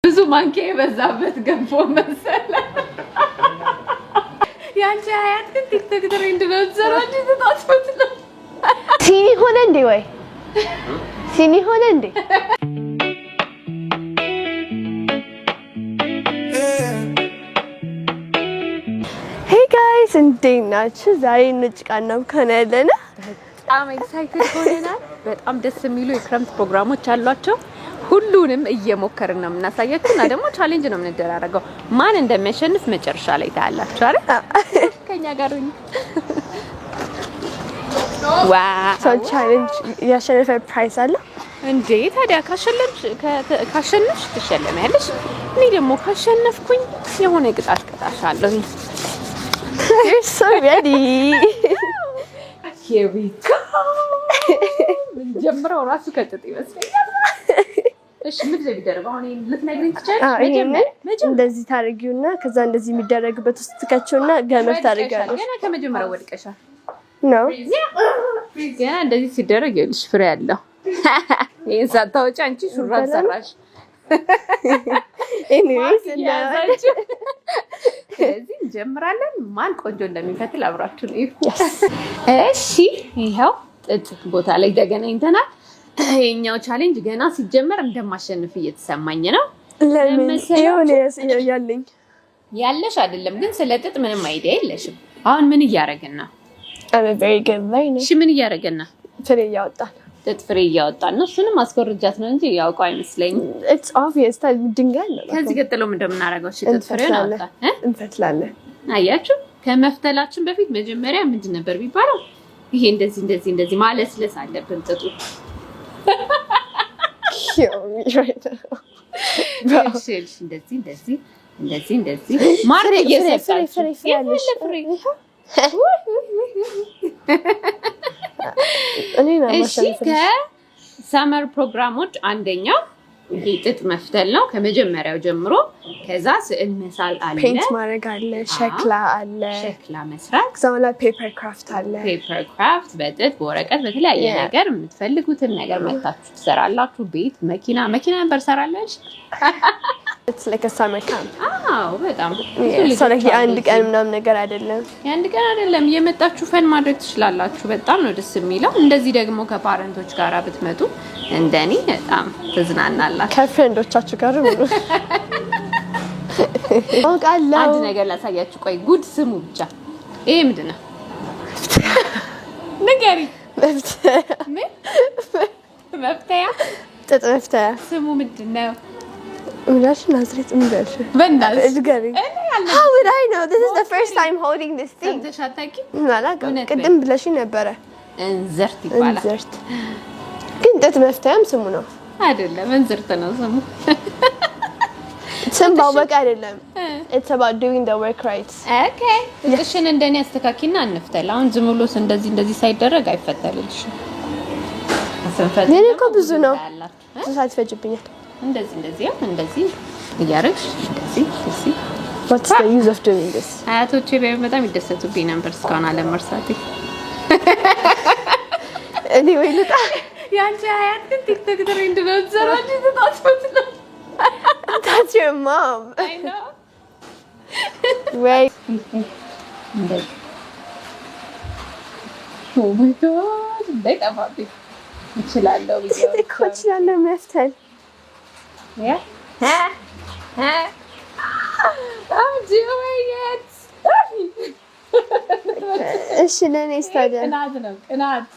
ብዙ ማንኪያ የበዛበት ገንፎ መሰለ። ያንቺ አያት ግን ቲክቶክ ትሬንድ ነው ዘራጅ ተጣጥፎት ነው። ሲኒ ሆነ እንዴ ወይ ሲኒ ሆነ እንዴ? ሄይ ጋይስ እንዴት ናችሁ? ዛሬ እንጭቃና ከነለና በጣም ኤክሳይትድ ሆነናል። በጣም ደስ የሚሉ የክረምት ፕሮግራሞች አሏቸው። ሁሉንም እየሞከርን ነው የምናሳያችሁ እና ደግሞ ቻሌንጅ ነው የምንደራረገው። ማን እንደሚያሸንፍ መጨረሻ ላይ ታያላችሁ አይደል? ከኛ ጋር ሁኚ። ዋው ቻሌንጅ ያሸነፈ ፕራይስ አለ እንዴ? ታዲያ ካሸነፍሽ ትሸለሚያለሽ። እኔ ደግሞ ካሸነፍኩኝ የሆነ ቅጣት ቀጣሻለሁ። You're so ready. Here we go. ጀምረው ራሱ ከጥጥ ይመስለኛል። እሺ ምን እንደሚደረግ አሁን ልትነግሪኝ ትችያለሽ? መጀመሪያ እንደዚህ ታደርጊውና ከዛ እንደዚህ የሚደረግበት ውስጥ ትከቺውና ገመድ ታደርጊያለሽ። ገና ከመጀመሪያው ወድቀሻል ነው። ገና እንደዚህ ሲደረግ ይልሽ ፍሬ ያለው ይሄን ሳታወጪ አንቺ ሹራብ ሰራሽ። ኤኒዌይስ ስለዚህ እንጀምራለን። ማን ቆንጆ እንደሚፈትል አብራችሁ ነው። እሺ ይሄው ጥጥ ቦታ ላይ ተገናኝተናል። የኛው ቻሌንጅ ገና ሲጀመር እንደማሸንፍ እየተሰማኝ ነው። ለምን ያለኝ ያለሽ አይደለም ግን ስለ ጥጥ ምንም አይዲያ የለሽም። አሁን ምን እያደረግን ነው? I'm a very good learner. እሺ ምን እያደረግን ነው? ፍሬ እያወጣን ጥጥ ፍሬ እያወጣን ነው። እሱንም አስቆርጃት ነው እንጂ ያውቀው አይመስለኝም። It's obvious that ድንጋይ ነው። ከዚህ ቀጥሎ ምን እንደምናደርገው? እሺ ጥጥ ፍሬውን አወጣን እንፈትላለን። አያችሁ ከመፍተላችን በፊት መጀመሪያ ምንድን ነበር ቢባለው? ይሄ እንደዚህ ማለስለስ አለብን ጥጡ። እንደዚህ ማድረግ ከሰመር ፕሮግራሞች አንደኛው ይሄ ጥጥ መፍተል ነው ከመጀመሪያው ጀምሮ። ከዛ ስዕል መሳል አለ፣ ፔንት ማድረግ አለ፣ ሸክላ መስራት፣ ከዛውላ ፔፐር ክራፍት አለ። ፔፐር ክራፍት በጥጥ በወረቀት በተለያየ ነገር የምትፈልጉትን ነገር መታችሁ ትሰራላችሁ። ቤት መኪና ነበር ሰራለች። It's like a summer camp. በጣም so like የአንድ ቀን ምናምን ነገር አይደለም። የአንድ ቀን አይደለም። የመጣችሁ ፈን ማድረግ ትችላላችሁ። በጣም ነው ደስ የሚለው። እንደዚህ ደግሞ ከፓረንቶች ጋር ብትመጡ እንደኔ በጣም ትዝናናላችሁ። ከፍሬንዶቻችሁ ጋር ሙሉ አንድ ነገር ላሳያችሁ። ቆይ ጉድ ስሙ ብቻ። ይሄ ምንድን ነው? ንገሪ። መፍተያ ጥጥ መፍተያ ስሙ ምንድን ነው? ምላሽ ናዝሬት እንበልሽ በእናትሽ እድገሪ። How would I know? This is the first time holding this thing. ተሻታቂ ቅድም ብለሽ ነበረ። እንዝርት ይባላል። እንዝርት ግን ጥጥ መፍተያም ስሙ ነው አይደለም? እንዝርት ነው ስሙ። ስም ባወቅ አይደለም። It's about doing the work right. Okay. ጥጥሽን እንደኔ አስተካኪና እንፍተል። አሁን ዝም ብሎ እንደዚህ ሳይደረግ አይፈተልልሽም። እኔ እኮ ብዙ ነው ሰዓት ይፈጅብኛል። እንደዚህ እያደረግሽ እንደዚህ What's the use of doing this? አያቶቼ በጣም ይደሰቱብኝ ነበር እስካሁን አለመርሳቴ። እኔ ወይ ልጣ ያንቺ አያት ግን ቲክቶክ ትሬንድ ነው ዘራጅ ተጣጥፎት ነው። That's your mom. I know. Wait. Oh my god. እንዳይጠፋብኝ እችላለሁ መፍተል Yeah. I'm doing it. እሺ ለኔ ስታዲያ ቅናት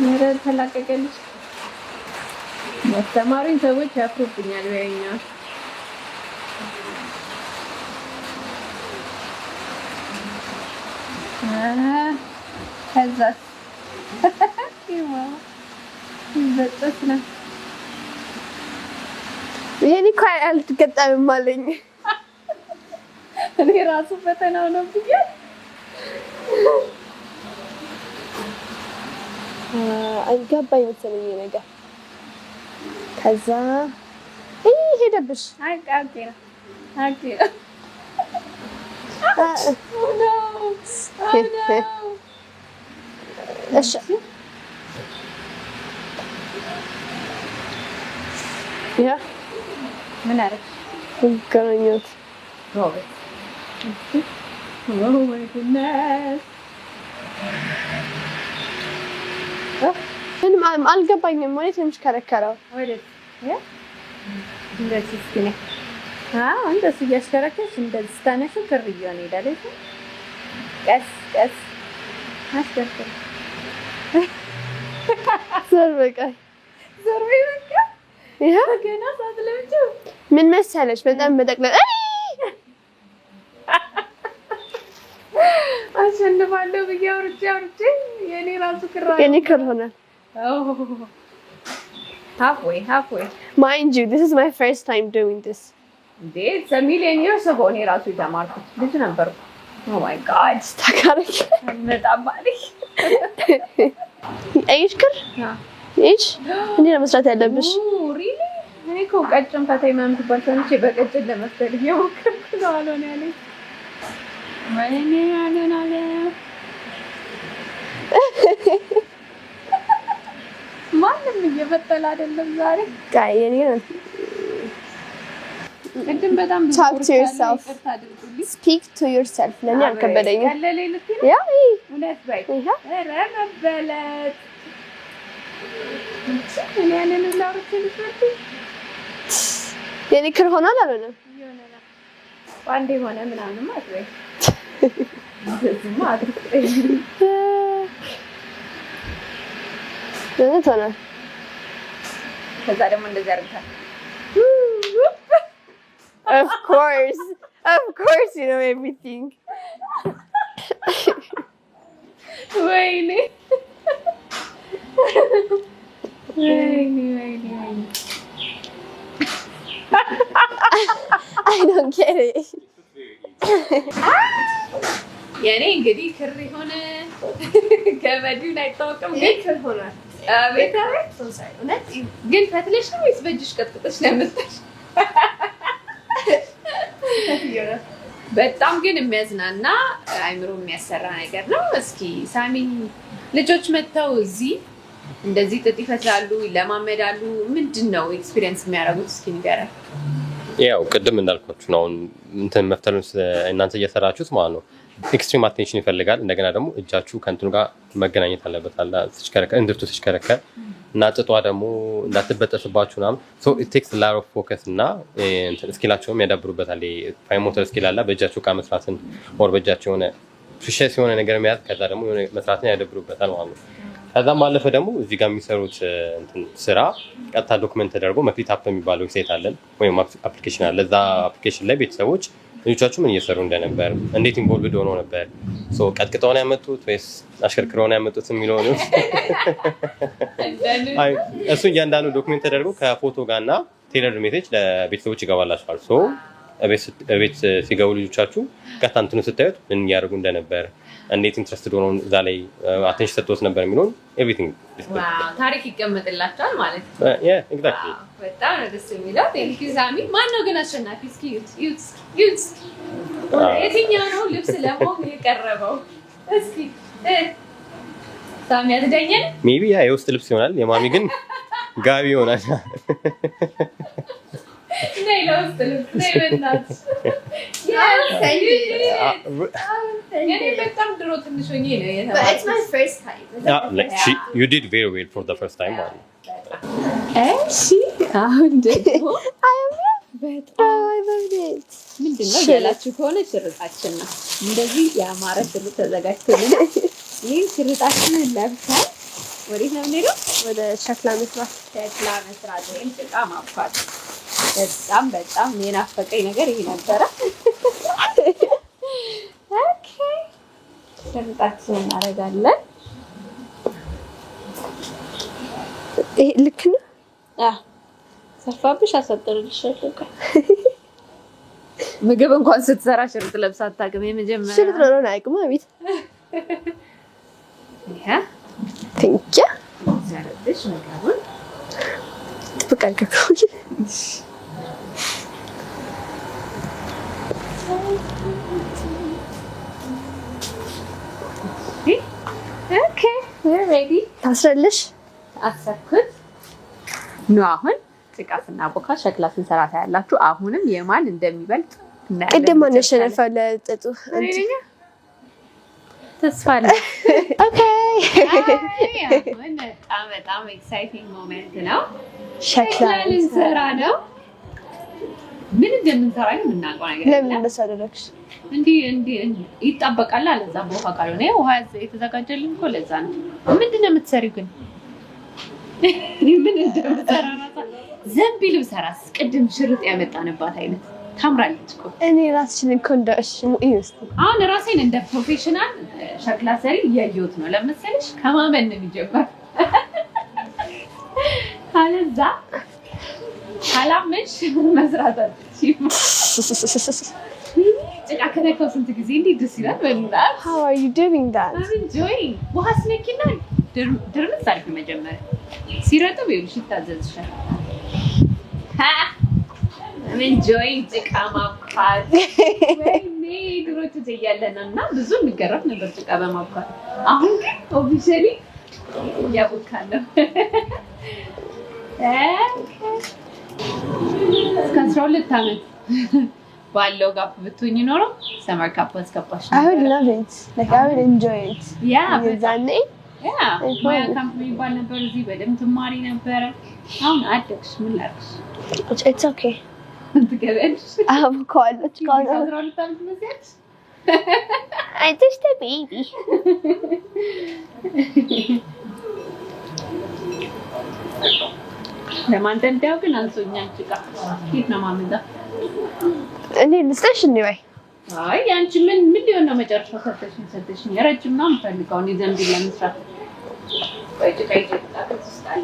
ምረት ተላቀቀልሽ። ያስተማሩኝ ሰዎች ያፍሩብኛል በእኛ ከዛ የኔ ኳይ አልተገጣምም አለኝ። እኔ ራሱ ፈተናው ነው ብዬሽ አልገባኝ መሰለኝ ነገር። ከዛ ሄደብሽ አቃቂ Oh no! እሺ ያ ምን አረግ ገናኛት ሮቤት ወይ ጉድነስ ምንም አልገባኝም። ማለት ነው የምሽከረከረው ወዴት እንደዚህ እስኪ ነኝ እንደዚህ እያሽከረከርሽ እንደዚህ ስታነሺው ክር እየሆነ ይሄዳል። ቀስ ቀስ አሽከርክር ዞር በቃ ዞር በይ በቃ ያ ገና ሳትለምጪው ምን መሰለሽ በጣም መጠቅለል አሸንፋለሁ ብዬ አውርቼ የኔ ራሱ ክራ የኔ ክር ሆነ። halfway Mind you, this is my first time doing this. it's a million years ago እኔ ራሱ የተማርኩት ልጅ ነበርኩ። oh my god ስታካረክ በጣም ባሪክ አይሽ ክር አይሽ እንዴ ነው መስራት ያለብሽ? ሪሊ እኔ እኮ ቀጭን ፈታይ ምናምን ትባል ሰምቼ በቀጭን ለመፍተል እየሞከርኩ ነው። አልሆነ ያለኝ ወይኔ አልሆነ አለ ማንም እየፈተለ አይደለም ዛሬ ጋይ የኔ ነው። ቅድም በጣም Talk to yourself. Speak to yourself. ለኔ አልከበደኝም። ያለለ ልክ ያ ሁለት ባይ ይሄ ኧረ መበለት እኔ ያንን ላውርቼ ልትመጪ የኔ ክር ሆኗል አልሆነም? ይሆናል አንዴ ሆነ ምናምን አትበይ እንደዚህማ አትበይ ለምን ሆነ? ከዛ ደግሞ እንደዚህ አድርገሻል። Of course you know everything. ወይኔ I don't get it. የኔ እንግዲህ ክር ሆነ ገመዱን አይታወቅም ግን ክር ሆኗል። ግን ፈትለሽ ነው ወይስ በእጅሽ ቀጥቅጠሽ ነው የምትሽ? በጣም ግን የሚያዝናና አይምሮ የሚያሰራ ነገር ነው። እስኪ ሳሚ ልጆች መጥተው እዚህ እንደዚህ ጥጥ ይፈትላሉ፣ ይለማመዳሉ። ምንድን ነው ኤክስፒሪየንስ የሚያደርጉት? እስኪ ንገረን። ያው ቅድም እንዳልኳችሁ ነው እንትን መፍተሉን እናንተ እየሰራችሁት ማለት ነው። ኤክስትሪም አቴንሽን ይፈልጋል። እንደገና ደግሞ እጃችሁ ከእንትኑ ጋር መገናኘት አለበት። ሲሽከረከር እንድርቱ ሲሽከረከር እና ጥጧ ደግሞ እንዳትበጠስባችሁ ምናምን ሶ ኢት ቴክስ ላር ኦፍ ፎከስ እና ስኪላቸውም ያዳብሩበታል። ፋይን ሞተር ስኪል አለ። በእጃችሁ ዕቃ መስራትን ኦር በእጃቸው የሆነ ፕሪሸስ የሆነ ነገር መያዝ ከዛ ደግሞ የሆነ መስራትን ያዳብሩበታል ማለት ነው። ከዛም ባለፈ ደግሞ እዚህ ጋር የሚሰሩት ስራ ቀጥታ ዶክመንት ተደርጎ መክሊት አፕ የሚባለው ዌብሳይት አለን ወይም አፕሊኬሽን አለ። እዛ አፕሊኬሽን ላይ ቤተሰቦች ልጆቻችሁ ምን እየሰሩ እንደነበር እንዴት ኢንቮልቭድ ሆነው ነበር ቀጥቅጠው ነው ያመጡት ወይስ አሽከርክረው ነው ያመጡት የሚለው ነው። እሱ እያንዳንዱ ዶክመንት ተደርጎ ከፎቶ ጋር እና ቴለር ሜሴጅ ለቤተሰቦች ይገባላችኋል። ቤት ሲገቡ ልጆቻችሁ ቀጥታ እንትኑ ስታዩት ምን እያደረጉ እንደነበር እንዴት ኢንትረስትድ ሆነው እዛ ላይ አቴንሽን ሰጥቶት ነበር የሚለውን ኤቭሪቲንግ ታሪክ ይቀመጥላቸዋል ማለት ነው። ኤግዛክትሊ በጣም ነው ደስ የሚለው። ቴንክ ዩ ሳሚ። ማነው ግን አሸናፊ? እስኪ ዩት የትኛው ነው ልብስ ለሞቅ የቀረበው? እስኪ ሳሚ አትዳኘን። ሜቢ ያ የውስጥ ልብስ ይሆናል። የማሚ ግን ጋቢ ይሆናል። ነይ ለውስጥ ልብስ ነይ በእናትሽ። እኔ በጣም ድሮ ትንሽ ሆኜ ነው የተማርኩት። You did very well for the first time ማለት ነው። እሺ አሁን ደግሞ በጣም ምንድን ነው ያላችሁ ከሆነ ሽርጣችን ነው። እንደዚህ የአማረ ሽርጥ ተዘጋጅቶልናል። ይህ ሽርጣችንን ለብሰን ወዴት ነው የምንሄደው? ወደ ሸክላ መስራት ወይም ጭቃ ማብኳት። በጣም የናፈቀኝ ነገር ይሄ ነበረ። ኦኬ ሽርጣችንን እናደርጋለን። ይሄ ልክ ነው። ሰፋብሽ አሳጥርልሻለሁ። ምግብ እንኳን ስትሰራ ሽርጥ ለብሳ አታውቅም። የመጀመሪያ ሽርጥ ነው አይቁም አቤት ይሄ ትንጫ ዘርብሽ ነገሩን ትበቃልከው። ኦኬ We're ready. ታስረልሽ አሰብኩት ነው አሁን ጭቃ ስናቦካ ሸክላ ስንሰራ ታያላችሁ። አሁንም የማን እንደሚበልጥ እናያለን። ቅድም ማን ያሸነፈ ለጥጡ ተስፋ አለ። ኦኬ በጣም ኤክሳይቲንግ ሞመንት ነው። ሸክላ ልንሰራ ነው። ምን እንደምንሰራ ነው የምናውቀው ነገር ለምን እንደሱ አደረግሽ? እንዲህ ይጣበቃል አለ እዛ ቦታ ካልሆነ ውሃ የተዘጋጀልን እኮ ለዛ ነው። ምንድን ነው የምትሰሪው ግን? ምን እንደምትሰራ ራሳ ዘንቢል ብሰራስ ቅድም ሽርጥ ያመጣንባት አይነት ታምራለች እኮ። እኔ ራስሽን እኮ እንደሽ ይውስጥ አሁን ራሴን እንደ ፕሮፌሽናል ሸክላ ሰሪ እያየሁት ነው። ለምሳሌሽ ከማመን ነው የሚጀምረው። አለዛ ካላመንሽ መስራት አትችይም። ጭቃ ከነካው ስንት ጊዜ እንዴት ደስ ይላል። በእናትህ How are you doing that? I'm enjoying. ውሃ ስነኪና ድርምት አልኩ መጀመሪያ ሲረጥብ ይኸውልሽ ይታዘዝሻል። I'm enjoying ጭቃ ማብካት። ወይኔ ድሮ ትዝ እያለን እና ብዙ የሚገረፍ ነበር ጭቃ በማብካት። አሁን ግን ኦፊሻሊ እያቦካን ነው። እስከ 12 ዓመት ባለው ጋፕ ብትሆኝ ኖሮ ሰመር ካምፕ አስገባሽ ነበር። I would love it. Like I would enjoy it. የዛኔ ሙያ ካምፕ የሚባል ነበር። እዚህ በደምብ ትማሪ ነበረ። አሁን አደግሽ ምን ላድርግሽ? It's okay. ትገቢያለሽ። አቦካዋለሁ ጭቃውን። 12 ዓመት መሰለሽ? I'm just a baby. ለማንደንዳው ግን አንሶኛል ጭቃ። የት ነው ማምጣው? እኔ ልስጥሽ ወይ? አይ አንቺ ምን ሊሆን ነው መጨረሻው? ሰተሽኝ ረጅም ነው የምፈልገው እኔ ዘንቢል ለመስራት። ወይ ጭቃ ይጨጣት ይስጣል።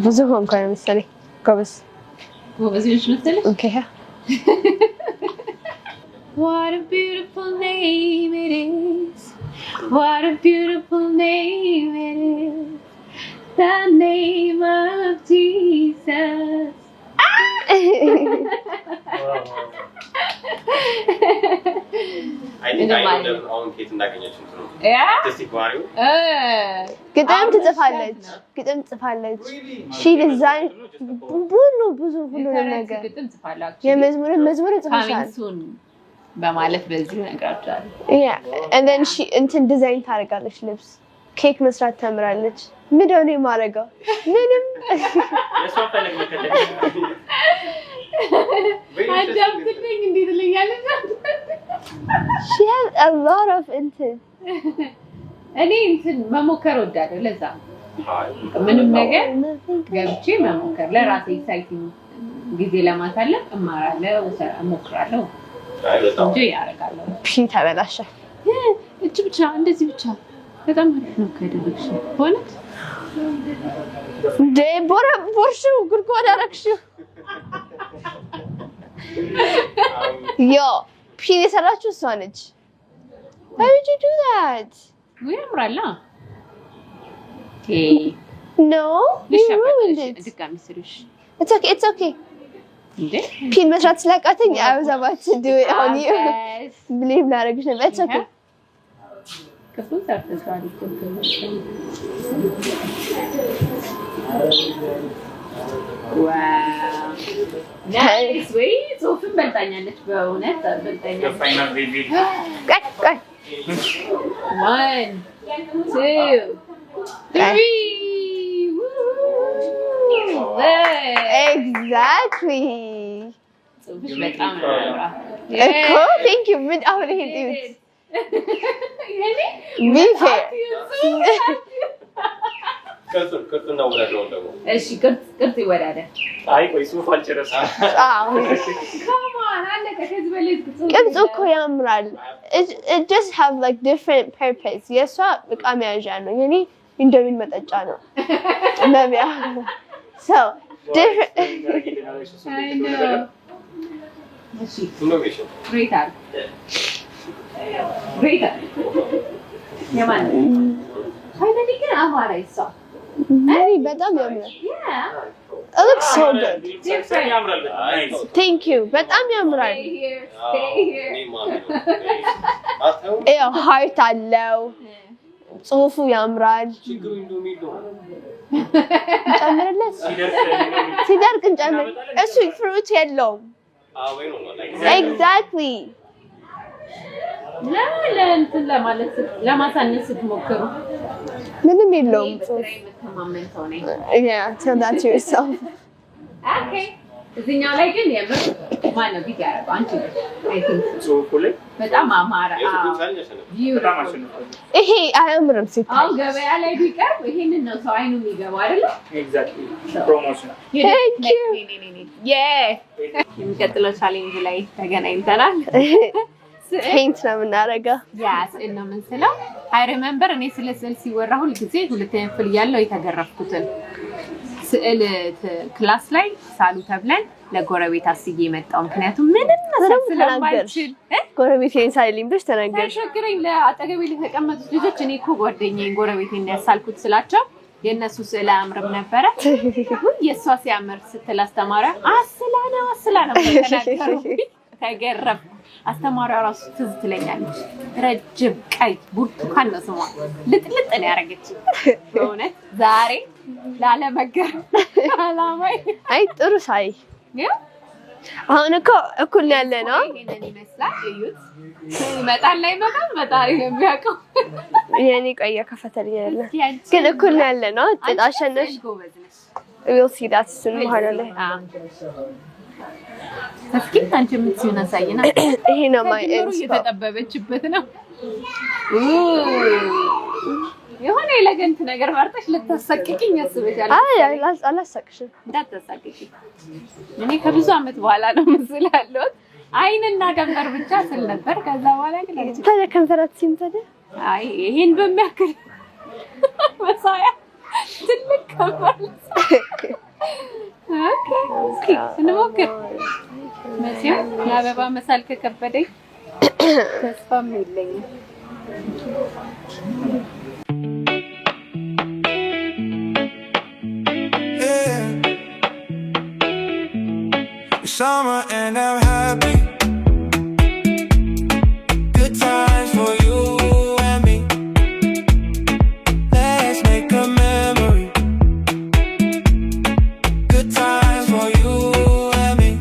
ብዙ ሆንኩ መሰለኝ። ጎበዝ ጎበዝሽ መሰለሽ? Okay. What a beautiful name it is. What a beautiful name it is. The name of Jesus. I think I know them አሁን ከየት እንዳገኘችው ነው። አርቲስቲክ ባህሪው ግጥም ትጽፋለች። ግጥም ጽፋለች። ሺ ዲዛይን ብዙ ነገር ግጥም ጽፋለች። መዝሙር ጽፋለች በማለት በዚህ ነገራችኋል። and then she እንትን ዲዛይን ታደርጋለች። ልብስ ኬክ መስራት ተምራለች። ምንድን ነው የማደርገው? ምንም የሷ ፈለግ መከተል አዳምጥልኝ እንዴት ልኛለች? she has a lot of እንትን እኔ እንትን መሞከር ወዳለሁ። ለዛ ምንም ነገር ገብቼ መሞከር ለራሴ ኤክሳይቲንግ ጊዜ ለማሳለፍ እማራለሁ፣ እሞክራለሁ እንጂ ያደርጋለሁ። ፒ ተበላሸ። እቺ ብቻ እንደዚህ ብቻ በጣም አሪፍ ነው ከደረግሽ በእውነት እንደ ቦርሽው ጉድጓድ አደረግሽው። ዮ ፒ የሰራችው እሷ ነች። Why would you do that? ወይ አምራላ No, you ruined it. ድጋሚ ስሪሽ It's okay. እንዴ ፒን መስራት ስላቃተኝ I was about to do it on you. Believe ላደርግሽ ነበር። It's okay. ከፉል ሰርተሻል እኮ ዋው ናይስ ወይ ሶፍን በልጣኛለች በእውነት በልጣኛለች። ፋይናል ቤቢ ቆይ 1 2 3 Exactly. ሶፍሽ በጣም ነው እኮ thank you. ምን አሁን ይሄ ዲዩት Be fair. ቅርጽ ነው ወደው ደግሞ እሺ ቅርጽ ይወዳደር። አይ ቆይ ጽሁፍ አልጨረስኩም። Come on አለቀ። ከዚህ በላይ ቅርጹ እኮ ያምራል። It just have like different purpose. የሷ ዕቃ መያዣ ነው። የኔ ኢንዶሚን መጠጫ ነው። መብያ So different. I know. እሺ ኢኖቬሽን great art. Great art. የማን finally ግን አማራ ይሳ በጣም ያምራል it looks so good thank you በጣም ያምራል heart አለው ጽሁፉ ያምራል ጨምርለት ሲደርቅ እንጨምር እሱ ፍሩት የለውም exactly ለእንትን ለማለት ለማሳነስ ስትሞክሩ ምንም የለውም ተማመንተው ነኝ yeah tell that to yourself okay እዚህኛው ላይ ግን የምር ማነው ቢጋራ አንቺ አይ ቲንክ ጽሁፉ ላይ በጣም አማራ ይሄ አያምርም ሲታይ አው ገበያ ላይ ቢቀርብ ይሄንን ነው ሰው አይኑ የሚገባው አይደል ኤግዛክትሊ ፕሮሞሽን thank you የሚቀጥለው ቻሌንጅ ላይ ተገናኝተናል ፔንት ነው የምናደርገው ስዕል ነው የምንስለው አይ ሪሜምበር እኔ ስለ ስዕል ሲወራ ሁል ጊዜ ሁለተኛ ክፍል እያለሁ የተገረፍኩትን ስዕል ክላስ ላይ ሳሉ ተብለን ለጎረቤት አስዬ መጣው ምክንያቱም ምንም ነገር ስለማልችል ጎረቤቴን ሳይልኝ ብቻ ተናገርሽ ተሸግረኝ ለአጠገቤ ለተቀመጡት ልጆች እኔ እኮ ጓደኛዬ ጎረቤቴን ያሳልኩት ስላቸው የነሱ ስዕል አያምርም ነበረ የሷ ሲያምር ስትል አስተማሪ አስላና ተናገሩ ተገረፍ አስተማሪዋ ራሱ ትዝ ትለኛለች ረጅም ቀይ ብርቱካን ነው ስሟ ልጥልጥ ነው ያረገች በእውነት ዛሬ ላለመገር አላማይ አይ ጥሩ ሳይ አሁን እኮ እኩል ያለ ነው ይሄንን ይመስላል እዩት ይመጣል ላይ መጣሪ ነው የሚያውቀው የኔ ቆየ ከፈተልኝ ያለ ግን እኩል ያለ ነው አሸነሽ we'll see that soon በኋላ ላይ እስኪ አንቺ የምትሲውን አሳይና ይሄ ነው ማይ የተጠበበችበት ነው የሆነ ኤሌጋንት ነገር ማርጠሽ ልታሰቅቂኝ ያስበሻል አይ አላሰቅሽም እንዳትሰቅቂ እኔ ከብዙ አመት በኋላ ነው መስላለሁ አይንና ከንፈር ብቻ ስል ነበር ከዛ በኋላ ግን ታዲያ ከንፈራት ሲምታደ አይ ይሄን በሚያክል መሳያ ትልቅ ከንፈር ኦኬ እንሞክር መቼም የአበባ መሳል ከከበደኝ ተስፋም የለኝም Summer and I'm happy. Good times for you and me. Let's make a memory. Good times for you and me.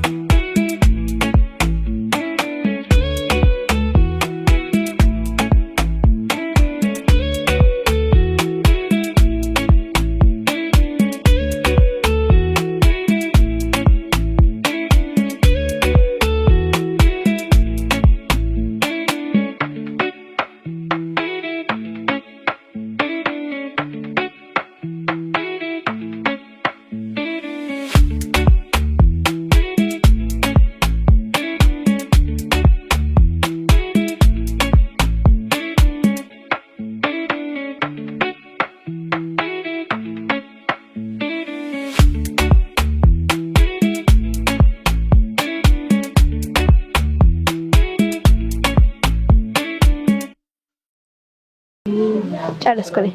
ጨረስኩ ነኝ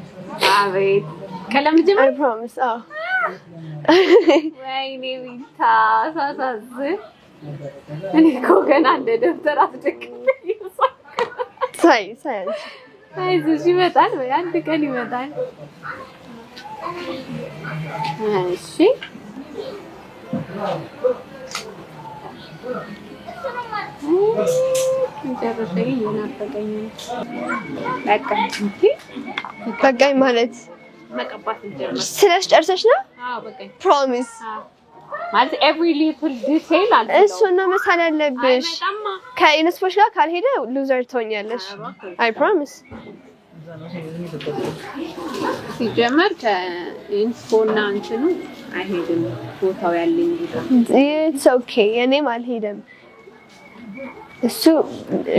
አቤት ቀለም ጀመር I promise ወይኔ ቢታ ሳሳዝ እኔ እኮ ገና እንደ ደብተር አስደግፈኝ ሳይ አይዞሽ ይመጣል ወይ አንድ ቀን ይመጣል እሺ እንጨርሰኝ የናፈቀኝ በቃኝ ማለት መቀባት እንጀምር ስለሽ ጨርሰሽ ነው አዎ በቃኝ promise ማለት every little detail አለ እሱ ነው መሳል ያለብሽ ከኢንስፖች ጋር ካልሄደ ሉዘር ትሆኛለሽ I promise ሲጀመር ከኢንስፖና እንትኑ አይሄድም ቦታው ያለኝ it's okay እኔም አልሄድም እሱ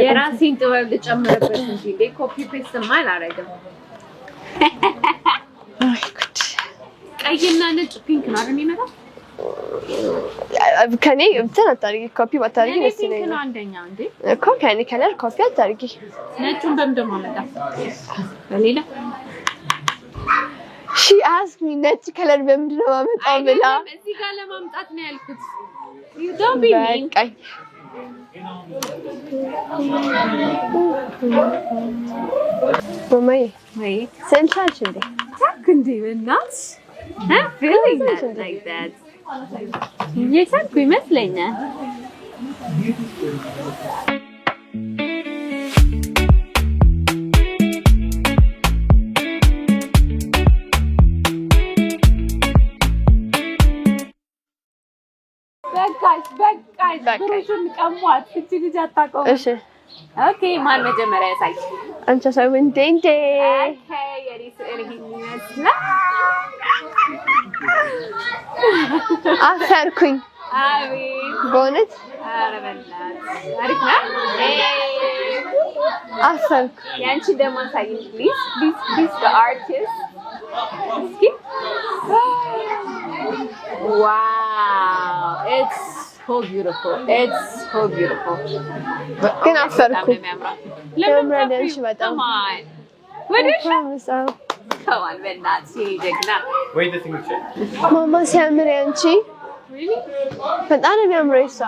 የራሴን ጥበብ ልጨምርበት እንጂ ኮፒ ፔስት ማል አረጋም አይ ጉድ ቀይና ነጭ ፒንክ ነው አይደል የሚመጣው ከኔ እንትን አታርጊ ኮፒ ባታርጊ ደስ ፒንክ ነው ይለኛል አንደኛ እንዴ እኮ ከኔ ከለር ኮፒ አታርጊ ነጩን በምን ደሞ አመጣ በሌላ she asked me ነጭ ከለር በምንድን ነው ማመጣው ብላ እዚህ ጋር ለማምጣት ነው ያልኩት። you don't be mean በቃኝ ማማዬ ወይ ሰንቻች እንዴ እንዴ በእናትሽ I'm feeling that like that እየሳኩ ይመስለኛል በቃሽ ብሩሽን ቀሟት እቺ ልጅ አታውቀውም እሺ ኦኬ ማን መጀመሪያ ያሳይ አንቺ ሰው እንዴ ኦኬ የኔ ስዕል ይመስላል አፈርኩኝ አቤት በእውነት ኧረ በእናትሽ አሪፍ ነው አፈርኩ ያንቺ ደግሞ አሳይኝ ፕሊዝ the artist እስኪ wow it's so beautiful ግን አፈርኩ ለምን ለምረደሽ በጣም ወደሽ ፕሮሚስ ከዋል በእናትሽ ጀግና Wait the signature. ማማ ሲያምር ያንቺ በጣም ነው የሚያምረው እሷ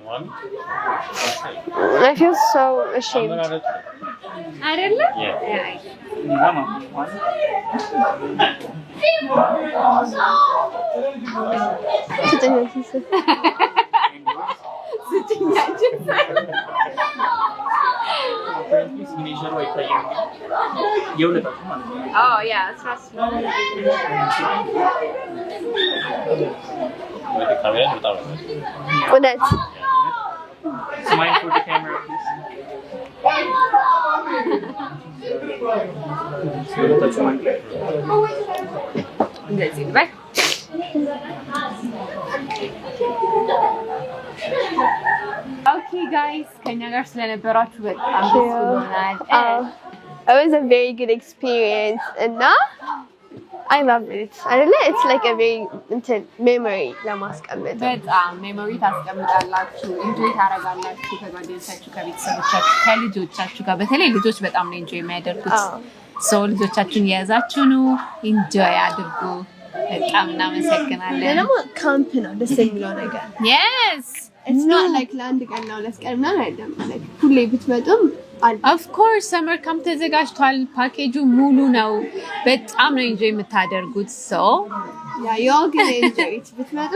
One. I feel so ashamed አይደለ Mama, one. Signature white एवढं का तुम्हाला oh yeah trust me Wait the camera without. እውነት Smile for the camera, please. Touch one. እንደዚህ በይ ኦኬ ጋይስ ከኛ ጋር ስለነበራችሁ በጣም ደስ ብሎናል it was a very good experience and I love it it's like a very memory ለማስቀመጥ በጣም ሜሞሪ ታስቀምጣላችሁ ኢንጆይ ታረጋላችሁ ከጓደኞቻችሁ ከቤተሰቦቻችሁ ከልጆቻችሁ ጋር በተለይ ልጆች በጣም ነው ኢንጆይ የሚያደርጉት ሰው ልጆቻችሁን የያዛችሁ ነው ኢንጆይ አድርጉ በጣም እናመሰግናለን ደግሞ ካምፕ ነው ደስ የሚለው ነገር yes it's not like ለአንድ ቀን ነው ለስቀ ምናምን አይደለም ማለት ሁሌ ብትመጡም of course ሰመር ካምፕ ተዘጋጅቷል ፓኬጁ ሙሉ ነው በጣም ነው ኢንጆይ የምታደርጉት you all can enjoy it ብትመጡ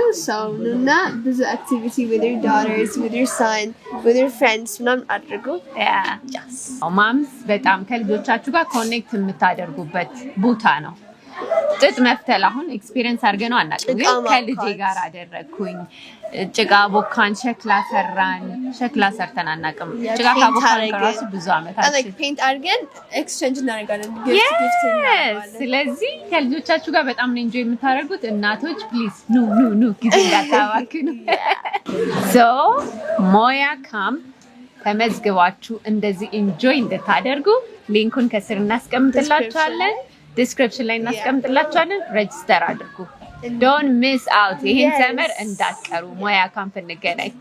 እና ብዙ activity with your daughters with your son with your friends ምናምን አድርጉ ማምስ በጣም ከልጆቻችሁ ጋር ኮኔክት የምታደርጉበት ቦታ ነው ጥጥ መፍተል አሁን ኤክስፒሪየንስ አድርገን ነው አናውቅም ግን ከልጄ ጋር አደረኩኝ ጭቃ ቦካን ሸክላ ሰርተን አናውቅም ጭቃ ካቦካን ራሱ ብዙ አመታችን like paint አድርገን ኤክስቼንጅ እናደርጋለን gift ስለዚህ ከልጆቻችሁ ጋር በጣም ነው ኢንጆይ የምታደርጉት እናቶች ፕሊዝ ኑ ጊዜ እንዳታባክኑ ሞያ ካምፕ ተመዝግባችሁ እንደዚህ ኢንጆይ እንድታደርጉ ሊንኩን ከስር እናስቀምጥላችኋለን ዲስክሪፕሽን ላይ እናስቀምጥላችኋለን ሬጅስተር አድርጉ don't miss out ይሄን ሰመር እንዳትቀሩ ሞያ ካምፕ እንገናኝ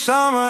Summer